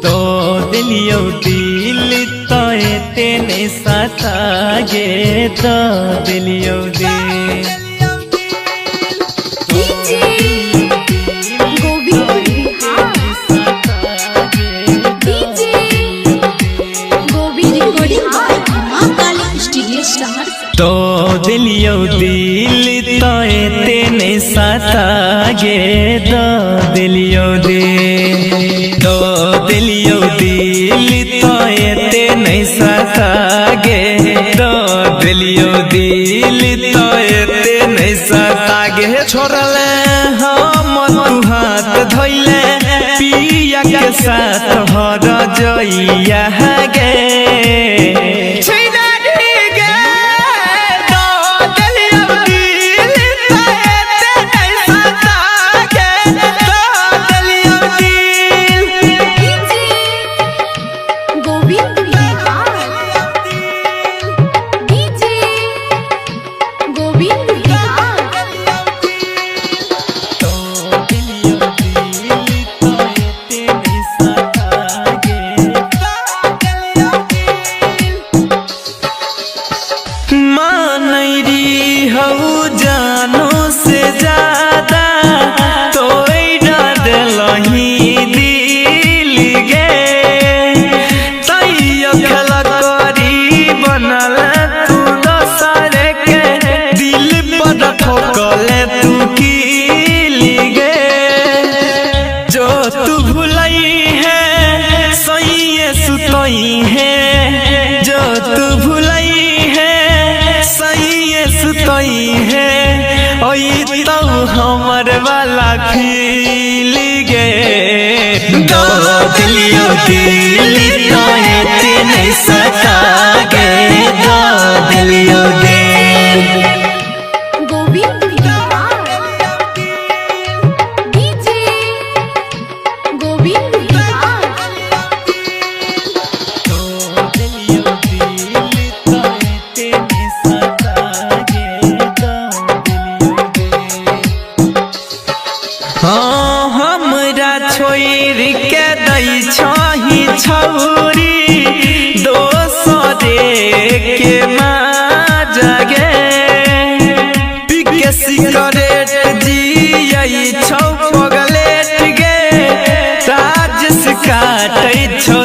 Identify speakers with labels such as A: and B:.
A: तो दिलियो दिल तो तेने सतागे तो दिलियो दिल तो दिलियो दिल तो तेने सतागे तो दिलियो दिल तो दिलियो दिल तो तेने सतागे तो दिलियो दिल तो तेने सतागे छोड़ले हम तू हाथ धोइले पिया के साथ हर जइया गे जानो से ज्यादा तो दिल गे तैयो खेल करी बनल तू दोसरे के दिल पर ठोकले तू कील गे जो तू भुलई है सही सुतई है जो तू भुलई है सही सुतई है ओई तो हमर वाला फील गे दो दिलियो दिल तो तेने सतागे दो दिलियो दिल
B: गोविंद बिहार डीजे गोविंद बिहार
A: दो दिलियो दिल तो तेने सतागे दो दिलियो दिल हाँ हमरा छोड़ के दई छही छौरी दोसरे के जगे पिके सिगरेट जियई छौ पगलेट गे राज से काटै छौ